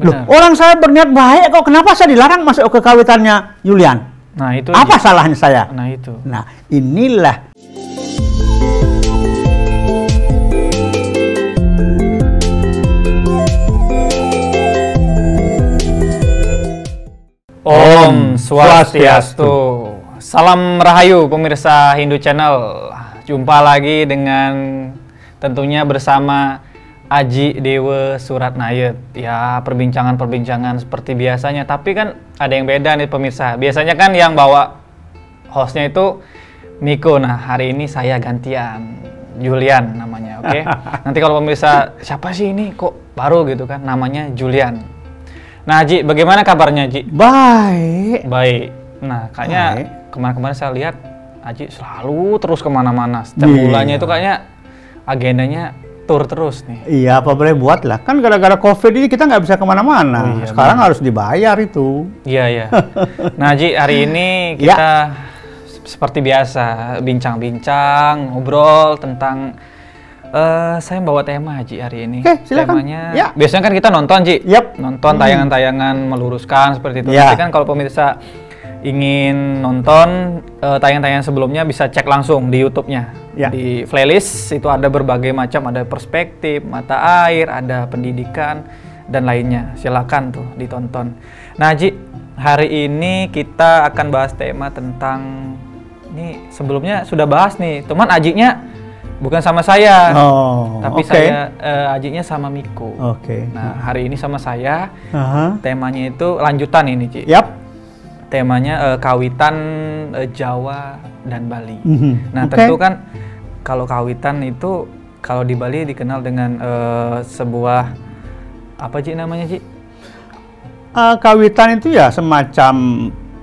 Loh, orang saya berniat baik kok, kenapa saya dilarang masuk ke kawitannya Julian? Nah, itu apa salahnya saya? Nah, itu. Nah, inilah Om Swastiastu. Salam Rahayu pemirsa Hindu Channel. Jumpa lagi dengan tentunya bersama Aji Dewa Suratnayet. Ya, perbincangan-perbincangan seperti biasanya. Tapi kan ada yang beda nih pemirsa. Biasanya kan yang bawa hostnya itu Miko. Nah, hari ini saya gantian. Julian namanya, oke? Nanti kalau pemirsa, siapa sih ini kok baru gitu kan? Namanya Julian. Nah, Ji, bagaimana kabarnya, Ji? baik. Baik. Nah, kayaknya kemarin-kemarin saya lihat Aji selalu terus kemana-mana. Setiap bulannya itu kayaknya agendanya tur terus nih. Iya, apa boleh buat lah. Kan gara-gara COVID ini kita nggak bisa kemana-mana. Oh, iya, sekarang harus dibayar itu. Iya, iya. Nah, Ji, hari ini kita seperti biasa bincang-bincang, ngobrol tentang saya bawa tema, Ji, hari ini. Oke, silakan. Temanya, biasanya kan kita nonton, Ji. Nonton tayangan-tayangan meluruskan seperti itu. Nanti kan kalau pemirsa ingin nonton tayangan-tayangan sebelumnya bisa cek langsung di YouTube-nya. Di playlist itu ada berbagai macam, ada perspektif, mata air, ada pendidikan, dan lainnya. Silakan tuh ditonton. Nah, Ji, hari ini kita akan bahas tema tentang, ini sebelumnya sudah bahas nih, teman Ajinya bukan sama saya, tapi saya Ajinya sama Miko. Nah, hari ini sama saya, temanya itu lanjutan ini, Ci. Temanya kawitan Jawa dan Bali. Nah, tentu kan kalau kawitan itu kalau di Bali dikenal dengan sebuah apa, Ci, namanya, Ci? Kawitan itu ya semacam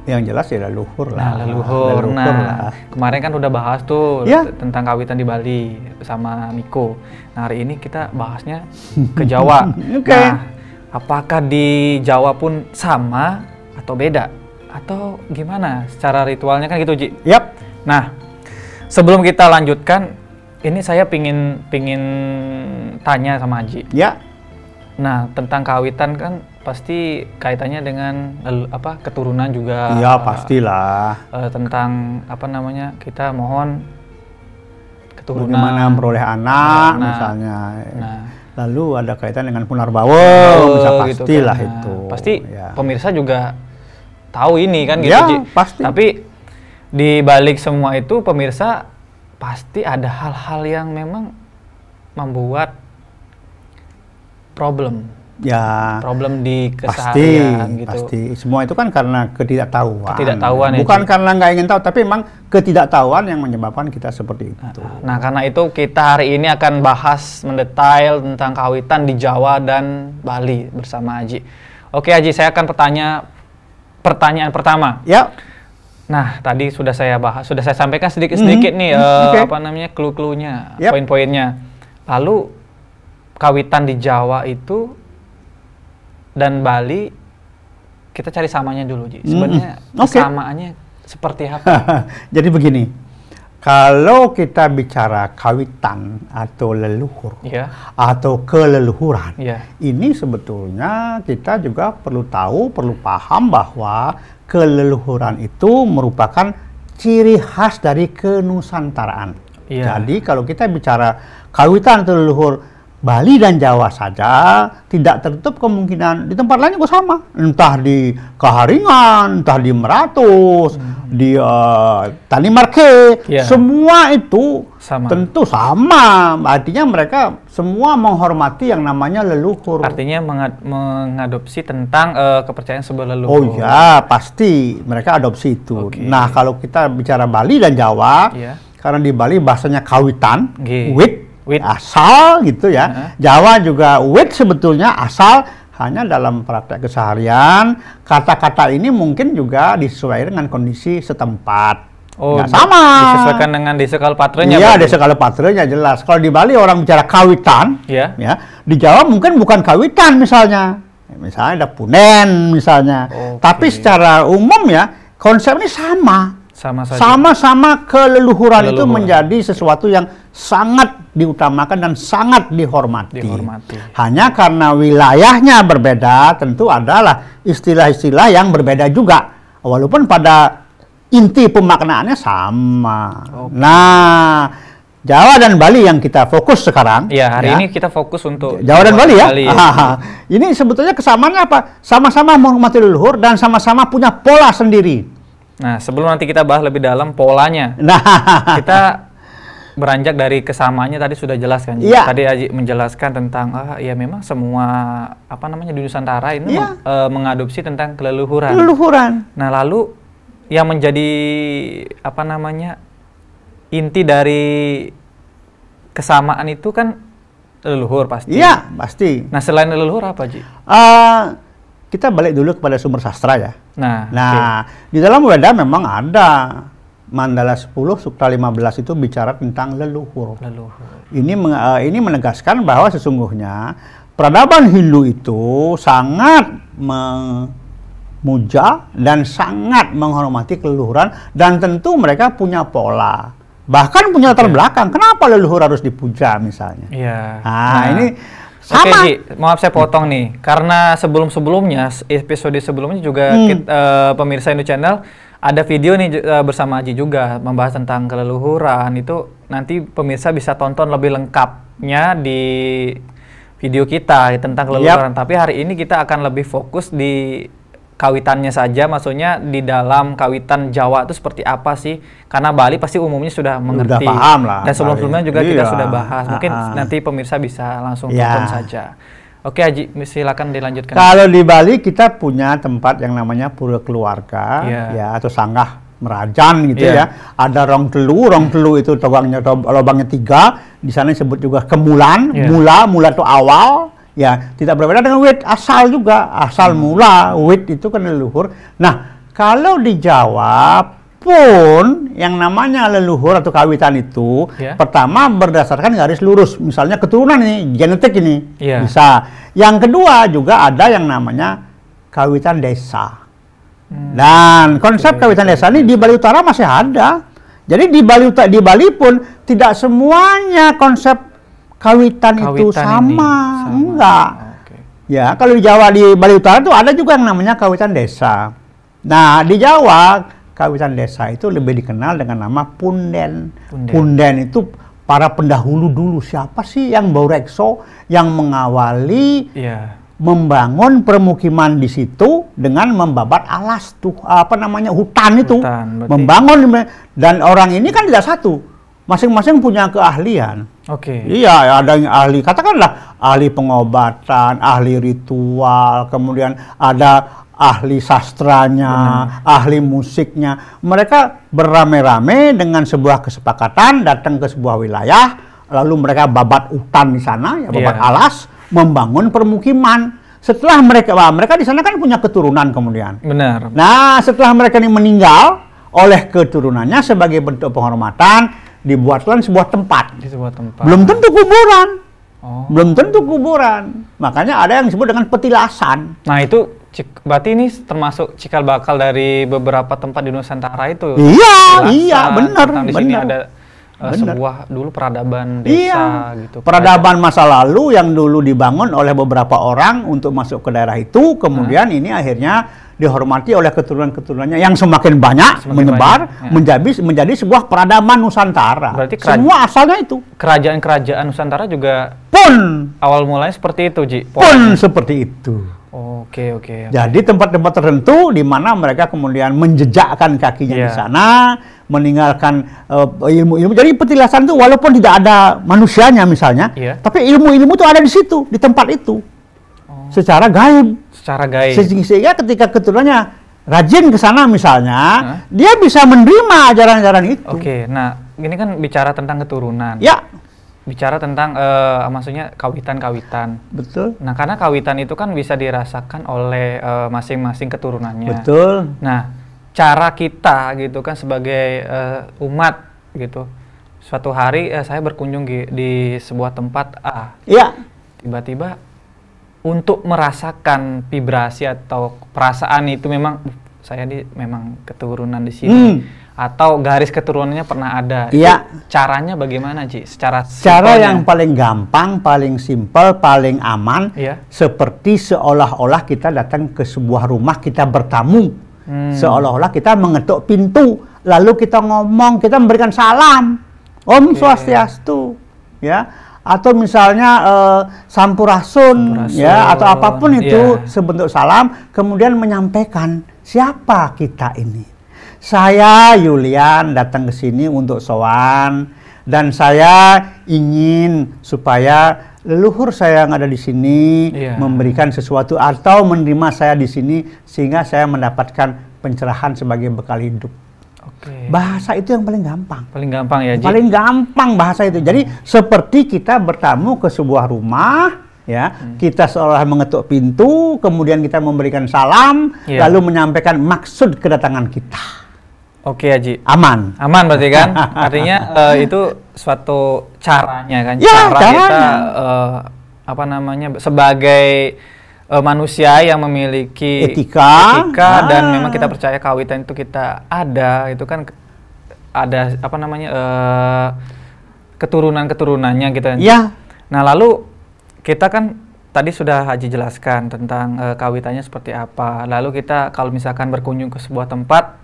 yang jelas ya leluhur lah. Nah, leluhur. Nah, kemarin kan udah bahas tuh tentang kawitan di Bali sama Miko. Nah, hari ini kita bahasnya ke Jawa. Nah, apakah di Jawa pun sama atau beda? Atau gimana secara ritualnya kan gitu, Ji? Nah, sebelum kita lanjutkan, ini saya pingin tanya sama Aji. Nah, tentang kawitan kan pasti kaitannya dengan keturunan juga. Iya, pastilah. Tentang apa namanya, kita mohon keturunan. Bagaimana memperoleh anak misalnya. Nah, lalu ada kaitan dengan punarbawa, bisa pastilah gitu kan. Itu. Pasti pemirsa juga tahu ini kan gitu, Ji. Pasti. Tapi di balik semua itu pemirsa pasti ada hal-hal yang memang membuat problem di keseharian gitu. Pasti. Semua itu kan karena ketidaktahuan. Bukan karena nggak ingin tahu, tapi memang ketidaktahuan yang menyebabkan kita seperti itu. Nah, karena itu kita hari ini akan bahas mendetail tentang kawitan di Jawa dan Bali bersama Aji. Oke, Aji, saya akan pertanyaan pertama. Nah, tadi sudah saya bahas, sudah saya sampaikan sedikit-sedikit nih apa namanya, clue-cluenya, poin-poinnya. Lalu kawitan di Jawa itu dan Bali kita cari samanya dulu, Ji. Sebenarnya kesamaannya seperti apa? Jadi begini, kalau kita bicara kawitan atau leluhur atau keleluhuran, ini sebetulnya kita juga perlu tahu, perlu paham bahwa keleluhuran itu merupakan ciri khas dari kenusantaraan. Jadi kalau kita bicara kawitan atau leluhur Bali dan Jawa saja, tidak tertutup kemungkinan di tempat lain juga sama. Entah di Kaharingan, entah di Meratus, di Tanimarke, semua itu tentu sama. Artinya mereka semua menghormati yang namanya leluhur. Artinya mengadopsi tentang kepercayaan sebuah leluhur. Oh ya, pasti mereka adopsi itu. Nah, kalau kita bicara Bali dan Jawa, karena di Bali bahasanya kawitan, wit, asal gitu ya. Jawa juga wit sebetulnya asal, hanya dalam praktek keseharian kata-kata ini mungkin juga disesuaikan dengan kondisi setempat. Nggak sama. Disesuaikan dengan desa Kalpatranya. Iya, desa Kalpatranya jelas. Kalau di Bali orang bicara kawitan, di Jawa mungkin bukan kawitan misalnya. Misalnya ada punen misalnya. Tapi secara umum ya konsep ini sama. Sama-sama keleluhuran itu menjadi sesuatu yang sangat diutamakan dan sangat dihormati. Hanya karena wilayahnya berbeda, tentu adalah istilah-istilah yang berbeda juga. Walaupun pada inti pemaknaannya sama. Nah, Jawa dan Bali yang kita fokus sekarang. Ya, hari ini kita fokus untuk Jawa dan Bali ya. Ini sebetulnya kesamaannya apa? Sama-sama menghormati leluhur dan sama-sama punya pola sendiri. Nah, sebelum nanti kita bahas lebih dalam polanya, kita beranjak dari kesamaannya tadi sudah jelas kan? Ya. Tadi Aji menjelaskan tentang ya memang semua di Nusantara ini mengadopsi tentang keleluhuran. Nah, lalu yang menjadi inti dari kesamaan itu kan leluhur pasti. Iya, pasti. Nah, selain leluhur apa, Ji? Kita balik dulu kepada sumber sastra ya. Nah, di dalam Weda memang ada Mandala 10 Sukta 15 itu bicara tentang leluhur. Ini menegaskan bahwa sesungguhnya peradaban Hindu itu sangat memuja dan sangat menghormati keleluhuran, dan tentu mereka punya pola. Bahkan punya latar belakang. Kenapa leluhur harus dipuja misalnya? Iya. Ini sama. Oke, Ji, maaf saya potong nih. Karena sebelumnya, episode sebelumnya juga pemirsa Indo Channel ada video nih bersama Aji juga membahas tentang keleluhuran. Itu nanti pemirsa bisa tonton lebih lengkapnya di video kita tentang keleluhuran. Tapi hari ini kita akan lebih fokus di kawitannya saja, maksudnya di dalam kawitan Jawa itu seperti apa sih? Karena Bali pasti umumnya sudah mengerti. Udah paham lah. Dan sebelum-sebelumnya juga kita sudah bahas. Mungkin nanti pemirsa bisa langsung tonton saja. Oke, Haji, silakan dilanjutkan. Kalau di Bali kita punya tempat yang namanya Pura Keluarga, ya, atau Sanggah Merajan gitu ya. Ada rong telu itu lubangnya 3. Di sana disebut juga kemulan, mula itu awal. Ya, tidak berbeda dengan wit asal juga. Asal mula, wit itu kan leluhur. Nah, kalau di Jawa pun yang namanya leluhur atau kawitan itu pertama berdasarkan garis lurus. Misalnya keturunan ini, genetik ini bisa. Yang kedua juga ada yang namanya kawitan desa. Dan konsep kawitan desa ini di Bali Utara masih ada. Jadi di Bali pun tidak semuanya konsep kawitan itu sama. Enggak. Ya, kalau di Jawa, di Bali Utara itu ada juga yang namanya kawitan desa. Nah, di Jawa kawitan desa itu lebih dikenal dengan nama punden. Punden itu para pendahulu dulu. Siapa sih yang Baurekso yang mengawali membangun permukiman di situ dengan membabat alas tuh hutan itu. Membangun, dan orang ini kan tidak satu. Masing-masing punya keahlian. Iya, ada yang ahli, katakanlah ahli pengobatan, ahli ritual, kemudian ada ahli sastranya, ahli musiknya. Mereka beramai-ramai dengan sebuah kesepakatan datang ke sebuah wilayah, lalu mereka babat hutan di sana, babat alas, membangun permukiman. Setelah mereka di sana kan punya keturunan kemudian. Benar. Nah, setelah mereka ini meninggal, oleh keturunannya sebagai bentuk penghormatan dibuatlah sebuah tempat. Belum tentu kuburan. Belum tentu kuburan. Makanya ada yang disebut dengan petilasan. Nah, itu berarti ini termasuk cikal bakal dari beberapa tempat di Nusantara itu. Iya, benar. Di sini ada sebuah dulu peradaban desa gitu. Peradaban masa lalu yang dulu dibangun oleh beberapa orang untuk masuk ke daerah itu, kemudian ini akhirnya dihormati oleh keturunan-keturunannya yang semakin banyak menyebar menjadi sebuah peradaban Nusantara. Berarti semua asalnya itu. Kerajaan-kerajaan Nusantara juga pun awal mulanya seperti itu, Ji. Pun seperti itu. Oke. Jadi tempat-tempat tertentu di mana mereka kemudian menjejakkan kakinya di sana, meninggalkan ilmu-ilmu. Jadi petilasan itu walaupun tidak ada manusianya misalnya, tapi ilmu-ilmu itu ada di situ, di tempat itu. Secara gaib. Sehingga ketika keturunannya rajin ke sana misalnya, dia bisa menerima ajaran-ajaran itu. Nah ini kan bicara tentang keturunan. Bicara tentang maksudnya kawitan-kawitan. Betul. Nah, karena kawitan itu kan bisa dirasakan oleh masing-masing keturunannya. Betul. Nah, cara kita gitu kan sebagai umat gitu. Suatu hari saya berkunjung di sebuah tempat A. Tiba-tiba untuk merasakan vibrasi atau perasaan itu memang saya memang keturunan di sini. atau garis keturunannya pernah ada. Iya. Caranya bagaimana, Ji? Cara yang paling gampang, paling simpel, paling aman, seperti seolah-olah kita datang ke sebuah rumah, kita bertamu. Seolah-olah kita mengetuk pintu, lalu kita ngomong, kita memberikan salam. Om Swastiastu, ya. Atau misalnya sampurasun, ya, atau apapun itu sebentuk salam, kemudian menyampaikan siapa kita ini. Saya Yulian datang ke sini untuk sowan, dan saya ingin supaya leluhur saya yang ada di sini memberikan sesuatu atau menerima saya di sini sehingga saya mendapatkan pencerahan sebagai bekal hidup. Bahasa itu yang paling gampang. Paling gampang ya, Ji? Paling gampang bahasa itu. Jadi seperti kita bertamu ke sebuah rumah, ya, kita seolah mengetuk pintu, kemudian kita memberikan salam, lalu menyampaikan maksud kedatangan kita. Oke, Haji. Aman. Aman berarti kan? Artinya itu suatu caranya kan? Ya, cara kita apa namanya, sebagai manusia yang memiliki etika dan memang kita percaya kawitan itu kita ada, itu kan ada apa namanya keturunan-keturunannya gitu. Ya. Nah, lalu kita kan tadi sudah Haji jelaskan tentang kawitannya seperti apa. Lalu kita kalau misalkan berkunjung ke sebuah tempat,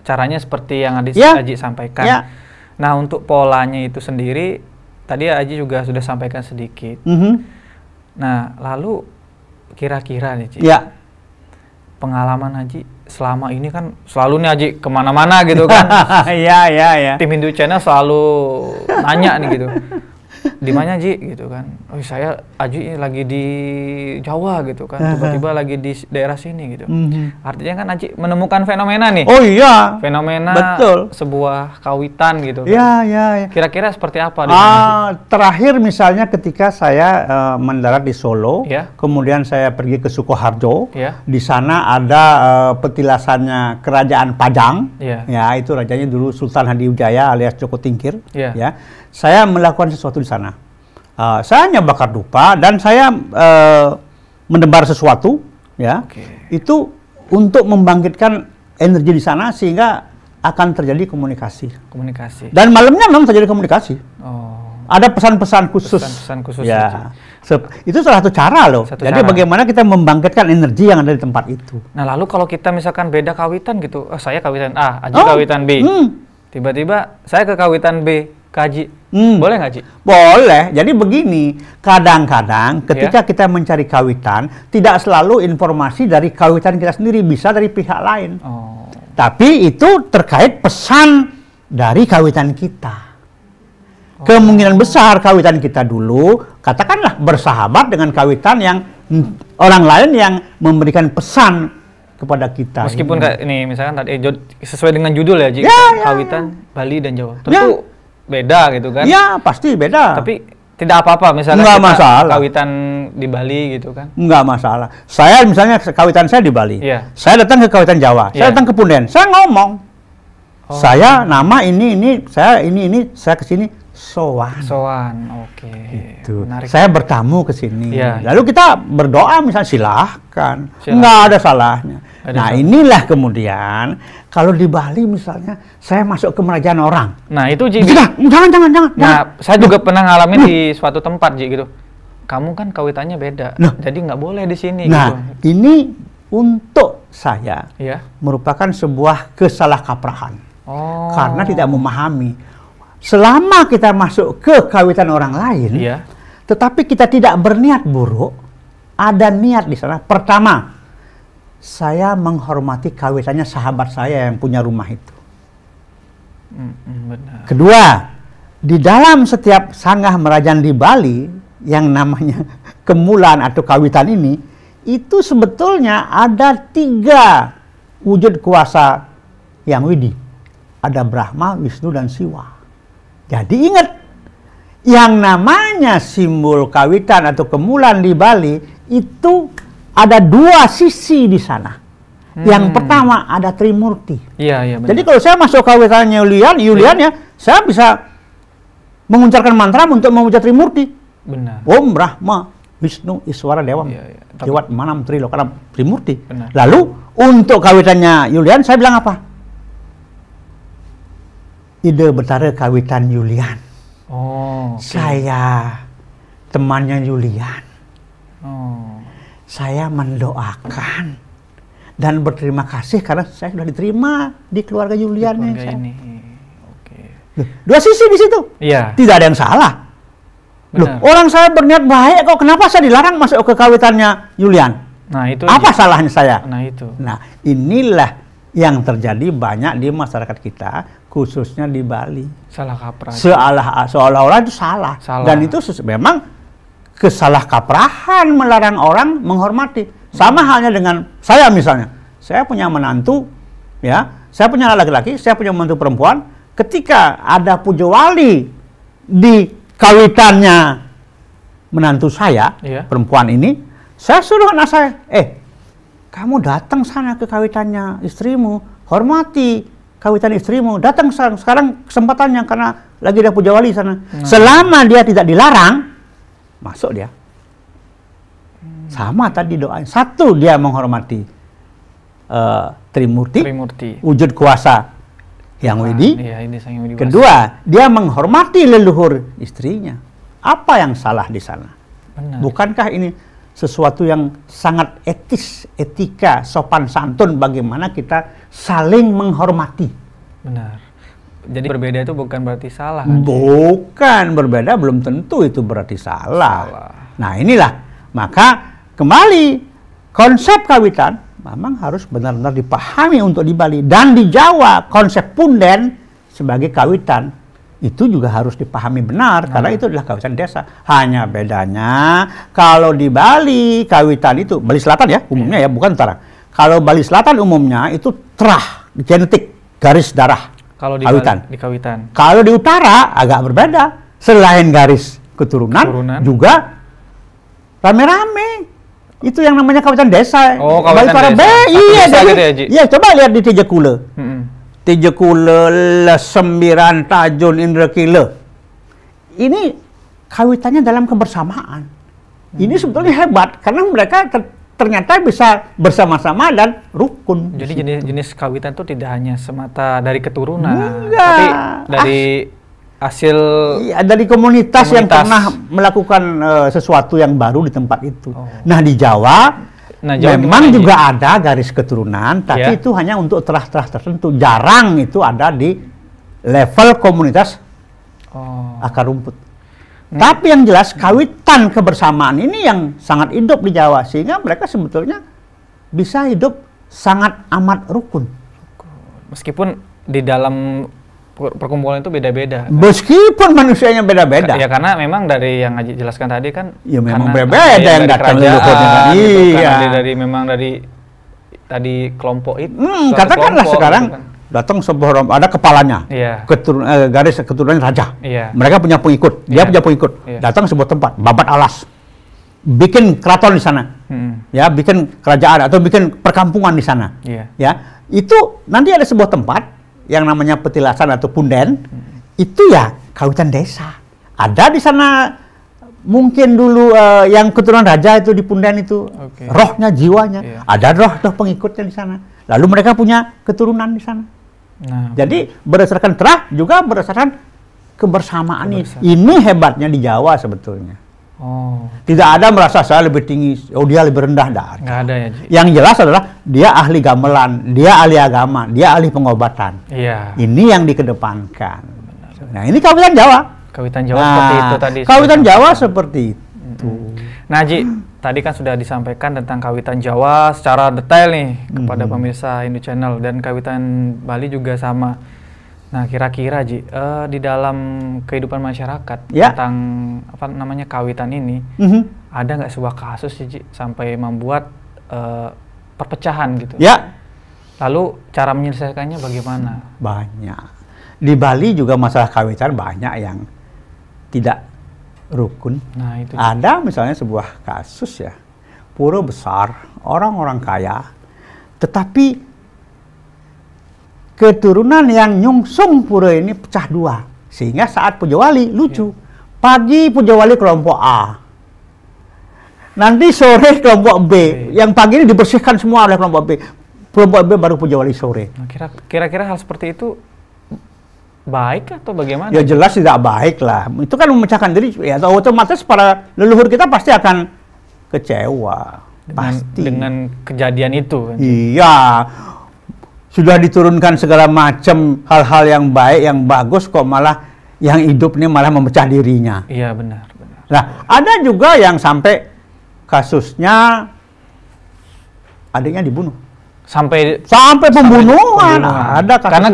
caranya seperti yang Haji sampaikan. Nah, untuk polanya itu sendiri, tadi Haji juga sudah sampaikan sedikit. Nah, lalu kira-kira nih, Ci, pengalaman Haji selama ini kan selalu nih Haji kemana-mana gitu kan. Tim Hindu Channel selalu nanya nih gitu. Di mana, Ji, gitu kan? Oh, saya Aji lagi di Jawa gitu kan, tiba-tiba lagi di daerah sini gitu. Artinya kan Aji menemukan fenomena nih. Oh iya. Fenomena sebuah kawitan gitu kan. Iya. Kira-kira seperti apa? Terakhir misalnya ketika saya mendarat di Solo, kemudian saya pergi ke Sukoharjo, di sana ada petilasannya Kerajaan Pajang, ya itu rajanya dulu Sultan Hadiwijaya alias Joko Tingkir, ya. Saya melakukan sesuatu di sana. Saya hanya bakar dupa dan saya menebar sesuatu, ya. Itu untuk membangkitkan energi di sana sehingga akan terjadi komunikasi. Dan malamnya memang terjadi komunikasi. Ada pesan-pesan khusus. Pesan-pesan khusus. Ya. Itu salah satu cara loh. Jadi bagaimana kita membangkitkan energi yang ada di tempat itu. Nah, lalu kalau kita misalkan beda kawitan gitu, saya kawitan A, Aji kawitan B. Tiba-tiba saya ke kawitan B. Kaji, boleh nggak, Ci? Boleh. Jadi begini, kadang-kadang ketika kita mencari kawitan, tidak selalu informasi dari kawitan kita sendiri, bisa dari pihak lain. Tapi itu terkait pesan dari kawitan kita. Kemungkinan besar kawitan kita dulu, katakanlah bersahabat dengan kawitan yang orang lain yang memberikan pesan kepada kita. Meskipun ini misalkan tadi sesuai dengan judul ya, Ci, kawitan Bali dan Jawa. Tentu beda gitu kan? Ya, pasti beda. Tapi tidak apa-apa misalnya kita masalah. Kawitan di Bali gitu kan? Nggak masalah. Saya misalnya kawitan saya di Bali. Saya datang ke kawitan Jawa. Saya datang ke Punden. Saya ngomong. Saya nama ini, saya ini, saya ke sini sowan. Oke. Gitu. Saya bertamu ke sini. Lalu kita berdoa misalnya silahkan. Nggak ada salahnya. Nah, inilah kemudian kalau di Bali misalnya saya masuk ke kerajaan orang. Nah, itu Ji. Jangan. Nah, saya juga pernah ngalamin di suatu tempat, Ji, gitu. Kamu kan kawitannya beda. Jadi nggak boleh di sini gitu. Ini untuk saya merupakan sebuah kesalahkaprahan. Karena tidak memahami. Selama kita masuk ke kawitan orang lain, tetapi kita tidak berniat buruk, ada niat di sana. Pertama, saya menghormati kawitannya sahabat saya yang punya rumah itu. Benar. Kedua, di dalam setiap sanggah merajaan di Bali yang namanya kemulan atau kawitan ini, itu sebetulnya ada 3 wujud kuasa yang widi. Ada Brahma, Wisnu, dan Siwa. Jadi ingat, yang namanya simbol kawitan atau kemulan di Bali itu ada 2 sisi di sana. Yang pertama ada Trimurti. Iya, benar. Jadi kalau saya masuk kawitannya Yulian ya, saya bisa mengucapkan mantra untuk memuja Trimurti. Benar. Om Brahma, Wisnu, Iswara Dewam. Dewat Manam Trilokanam Trimurti. Lalu untuk kawitannya Yulian saya bilang apa? ide betara kawitan Julian. Oh. Okay. Saya temannya Julian. Oh. Saya mendoakan dan berterima kasih karena saya sudah diterima di keluarga Julian ini. Oke. Dua sisi di situ. Iya. Tidak ada yang salah. Loh, orang saya berniat baik kok, kenapa saya dilarang masuk ke kawitannya Julian? Nah, itu apa salahnya saya? Nah, itu. Nah, inilah yang terjadi banyak di masyarakat kita, khususnya di Bali. Salah kaprah. Seolah-olah itu salah. Dan itu memang kesalahkaprahan melarang orang menghormati. Sama halnya dengan saya misalnya. Saya punya menantu, ya. Saya punya laki-laki, saya punya menantu perempuan. Ketika ada pujo wali di kawitannya menantu saya, perempuan ini, saya suruh anak saya, kamu datang sana ke kawitannya istrimu, hormati kawitan istrimu, datang sekarang kesempatannya karena lagi ada puja wali sana. Selama dia tidak dilarang, masuk dia. Sama tadi doanya. Satu, dia menghormati Trimurti, wujud kuasa Hyang Widi. Kedua, dia menghormati leluhur istrinya. Apa yang salah di sana? Benar. Bukankah ini sesuatu yang sangat etis, etika, sopan santun, bagaimana kita saling menghormati? Benar. Jadi berbeda itu bukan berarti salah. Kan? Bukan, berbeda belum tentu itu berarti salah. Nah, inilah. Maka kembali konsep kawitan memang harus benar-benar dipahami untuk di Bali. Dan di Jawa konsep punden sebagai kawitan itu juga harus dipahami benar, karena itu adalah kawitan desa. Hanya bedanya kalau di Bali kawitan itu, Bali Selatan ya umumnya ya, bukan utara. Kalau Bali Selatan umumnya itu terah, genetik, garis darah. Kalau di kawitan. Di kawitan. Kalau di utara agak berbeda. Selain garis keturunan. Juga rame-rame. Itu yang namanya kawitan desa. Oh, kawitan desa. Iya, gitu ya, iya, coba lihat di Tijekule. Tijekule, Lesembiran, Tajun, Indrekile. Ini kawitannya dalam kebersamaan. Ini sebetulnya hebat karena mereka ternyata bisa bersama-sama dan rukun. Jadi jenis kawitan itu tidak hanya semata dari keturunan, enggak, tapi dari hasil dari komunitas yang pernah melakukan sesuatu yang baru di tempat itu. Nah, di Jawa memang juga ada garis keturunan, tapi itu hanya untuk terah-terah tertentu. Jarang itu ada di level komunitas akar rumput. Tapi yang jelas kawitan kebersamaan ini yang sangat hidup di Jawa, sehingga mereka sebetulnya bisa hidup sangat amat rukun. Meskipun di dalam perkumpulan itu beda-beda. Kan? Meskipun manusianya beda-beda. Ya karena memang dari yang Haji jelaskan tadi kan. Ya memang beda-beda yang datang leluhurnya. Iya. Memang dari tadi kelompok itu. Katakanlah sekarang. Gitu kan. Datang sebuah ada kepalanya, garis keturunan raja. Mereka punya pengikut, dia punya pengikut. Datang sebuah tempat, babat alas, bikin keraton di sana, ya, bikin kerajaan atau bikin perkampungan di sana. Ya, itu nanti ada sebuah tempat yang namanya petilasan atau punden, itu ya kawitan desa. Ada di sana mungkin dulu yang keturunan raja itu di punden itu, rohnya, jiwanya, ada roh pengikutnya di sana. Lalu mereka punya keturunan di sana. Nah, jadi berdasarkan terah juga berdasarkan kebersamaan ini. Ini hebatnya di Jawa sebetulnya. Tidak ada merasa saya lebih tinggi, dia lebih rendah. Nggak ada ya, Ji. Yang jelas adalah dia ahli gamelan, dia ahli agama, dia ahli pengobatan. Ini yang dikedepankan. Nah, ini kawitan Jawa. Kawitan Jawa seperti itu tadi. Kawitan Jawa seperti itu. Nah, Ji, tadi kan sudah disampaikan tentang kawitan Jawa secara detail nih kepada pemirsa Hindu Channel, dan kawitan Bali juga sama. Nah, kira-kira Ji, di dalam kehidupan masyarakat tentang apa namanya kawitan ini, ada nggak sebuah kasus Ji sampai membuat perpecahan gitu? Ya. Lalu cara menyelesaikannya bagaimana? Banyak. Di Bali juga masalah kawitan banyak yang tidak rukun. Nah, itu ada misalnya sebuah kasus ya, pura besar, orang-orang kaya, tetapi keturunan yang nyungsung pura ini pecah dua, sehingga saat puja wali lucu, pagi puja wali kelompok A, nanti sore kelompok B, yang pagi ini dibersihkan semua oleh kelompok B baru puja wali sore. Nah, kira-kira hal seperti itu baik atau bagaimana? Ya jelas tidak baik lah. Itu kan memecahkan diri, ya otomatis para leluhur kita pasti akan kecewa. Pasti. Dengan kejadian itu. Iya. Sudah diturunkan segala macam hal-hal yang baik, yang bagus, kok malah yang hidup ini malah memecah dirinya. Iya, benar. Nah, ada juga yang sampai kasusnya adiknya dibunuh. Sampai pembunuhan. Ada kasus. Karena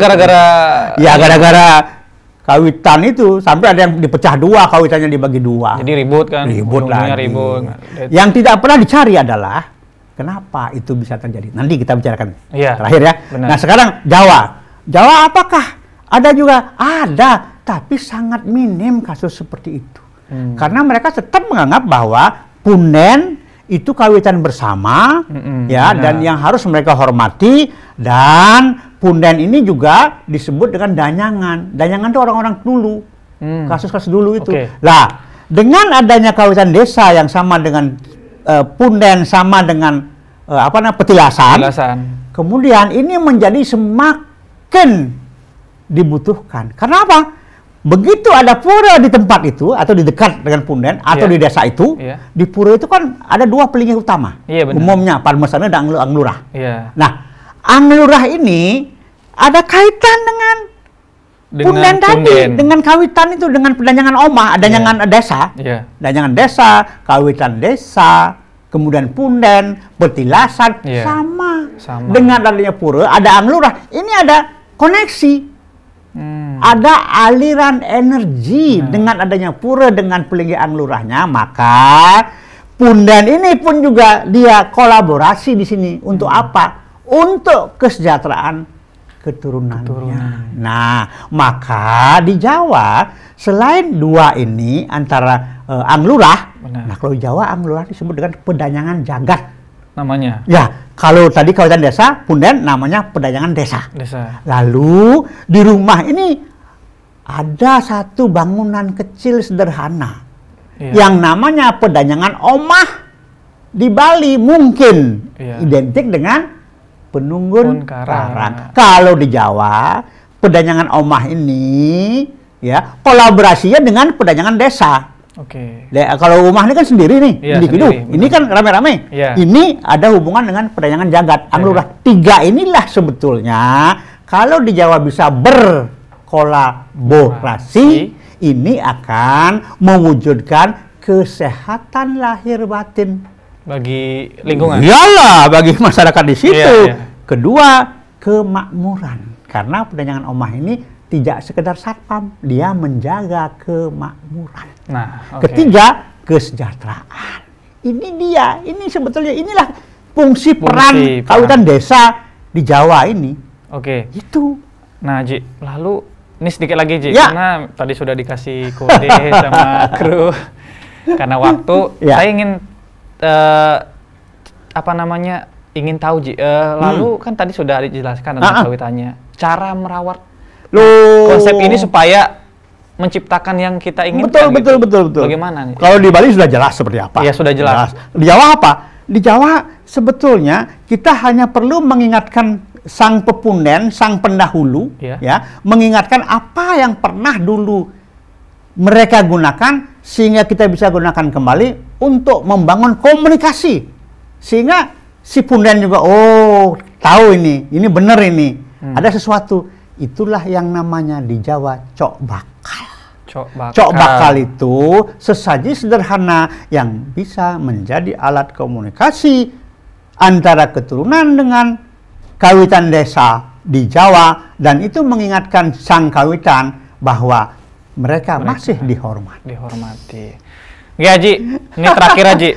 gara-gara kawitan itu sampai ada yang dipecah dua, kawitannya dibagi dua. Jadi ribut kan? Ribut lagi. Ribut. Yang tidak pernah dicari adalah kenapa itu bisa terjadi. Nanti kita bicarakan terakhir ya. Benar. Nah sekarang Jawa apakah ada juga? Ada, tapi sangat minim kasus seperti itu. Karena mereka tetap menganggap bahwa punden itu kawitan bersama, ya, dan yang harus mereka hormati. Dan punden ini juga disebut dengan danyangan. Danyangan itu orang-orang dulu, kasus-kasus dulu itu. Lah, dengan adanya kawitan desa yang sama dengan punden, sama dengan petilasan, kemudian ini menjadi semakin dibutuhkan. Karena apa? Begitu ada pura di tempat itu atau di dekat dengan punden atau di desa itu, di pura itu kan ada dua pelinggih utama. Umumnya parmesana dan anglurah. Nah, anglurah ini ada kaitan dengan punden tadi, dengan kawitan itu, dengan danyangan omah, danyangan desa. Danyangan desa, kawitan desa, kemudian punden, petilasan, sama. Dengan adanya pura, ada anglurah, ini ada koneksi. Ada aliran energi dengan adanya pura dengan pelinggih anglurahnya, maka punden ini pun juga dia kolaborasi di sini untuk apa? Untuk kesejahteraan keturunannya. Nah, maka di Jawa selain dua ini antara anglurah, nah kalau di Jawa anglurah disebut dengan pedanyangan jagat. Namanya? Ya, kalau tadi kawitan desa, punden namanya pedanyangan desa. Lalu di rumah ini ada satu bangunan kecil sederhana yang namanya pedanyangan omah di Bali, mungkin identik dengan penunggun karang. Kalau di Jawa, pedanyangan omah ini ya kolaborasinya dengan pedanyangan desa. Kalau rumah ini kan sendiri nih, individu. Ini kan rame-rame. Ini ada hubungan dengan pedanyangan jagat, anglurah. Tiga inilah sebetulnya kalau di Jawa bisa berkolaborasi, ini akan mewujudkan kesehatan lahir batin bagi lingkungan. Iyalah, bagi masyarakat di situ. Kedua, kemakmuran. Karena pedanyangan omah ini tidak sekedar satpam, dia menjaga kemakmuran. Ketiga, kesejahteraan. Ini dia, ini sebetulnya inilah fungsi peran kawitan desa di Jawa ini. Itu. Nah, Ji, lalu ini sedikit lagi, Ji, karena tadi sudah dikasih kode sama kru. Karena waktu, saya ingin ingin tahu, Ji. Lalu kan tadi sudah dijelaskan tentang kawitannya. Cara merawat konsep ini supaya menciptakan yang kita inginkan. Betul. Bagaimana nih? Kalau di Bali sudah jelas seperti apa. Sudah jelas. Di Jawa apa? Di Jawa sebetulnya kita hanya perlu mengingatkan sang pepunden, sang pendahulu, mengingatkan apa yang pernah dulu mereka gunakan sehingga kita bisa gunakan kembali untuk membangun komunikasi. Sehingga si punden juga, tahu ini benar ini. Ada sesuatu. Itulah yang namanya di Jawa cok bakal. Cok bakal itu sesaji sederhana yang bisa menjadi alat komunikasi antara keturunan dengan kawitan desa di Jawa, dan itu mengingatkan sang kawitan bahwa mereka masih dihormati. Ya, Ji, ini terakhir, Ji.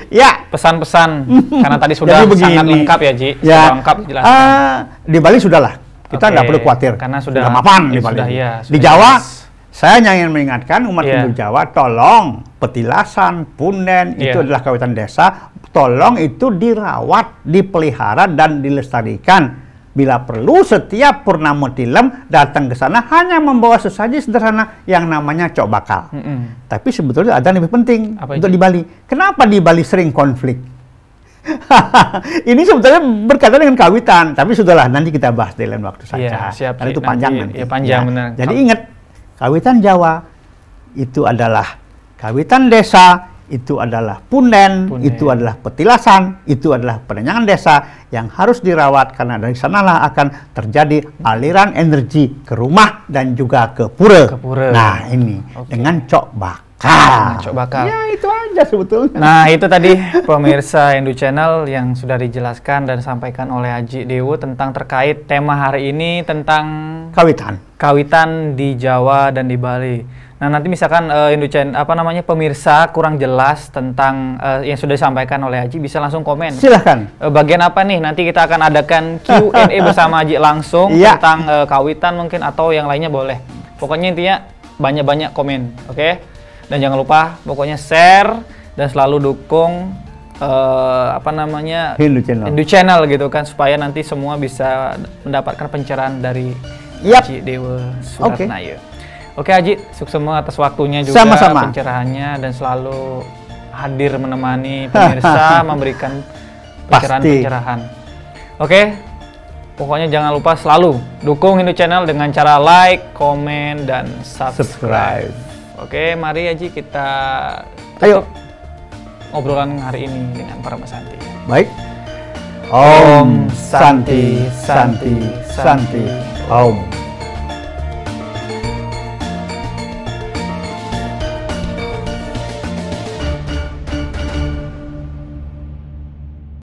Pesan-pesan karena tadi sudah sangat lengkap ya, Ji. Sudah lengkap dijelaskan. Di Bali sudahlah. Kita nggak perlu khawatir. Karena sudah mapan di Bali. Di Jawa, saya ingin mengingatkan umat Hindu Jawa, tolong petilasan, punden, itu adalah kawitan desa. Tolong itu dirawat, dipelihara, dan dilestarikan. Bila perlu, setiap purnama tilem datang ke sana hanya membawa sesaji sederhana yang namanya cok bakal. Tapi sebetulnya ada yang lebih penting untuk di Bali. Kenapa di Bali sering konflik? Ini sebetulnya berkaitan dengan kawitan, tapi sudahlah, nanti kita bahas di lain waktu saja. Siap, karena itu panjang nanti. Panjang, benar. Jadi ingat, Kawitan Jawa itu adalah kawitan desa, itu adalah punden, itu adalah petilasan, itu adalah penenyangan desa yang harus dirawat karena dari sanalah akan terjadi aliran energi ke rumah dan juga ke pura. Nah ini dengan cok bakal. Cok bakal. Ya itu aja sebetulnya. Nah itu tadi pemirsa Hindu Channel yang sudah dijelaskan dan disampaikan oleh Haji Dewo tentang terkait tema hari ini tentang kawitan di Jawa dan di Bali. Nah nanti misalkan pemirsa kurang jelas tentang yang sudah disampaikan oleh Haji, bisa langsung komen. Silahkan. Bagian apa nih? Nanti kita akan adakan Q&A bersama Haji langsung tentang kawitan mungkin atau yang lainnya boleh. Pokoknya intinya banyak-banyak komen, oke? Dan jangan lupa pokoknya share dan selalu dukung Hindu Channel gitu kan, supaya nanti semua bisa mendapatkan pencerahan dari Haji Dewo Suratnayo. Oke Haji, sukses semua atas waktunya juga, pencerahannya, dan selalu hadir menemani pemirsa memberikan pencerahan-pencerahan. Oke, pokoknya jangan lupa selalu dukung Hindu Channel dengan cara like, komen, dan subscribe. Oke, mari Haji kita tutup obrolan hari ini dengan para Santi. Baik. Om Santi Santi Santi Om.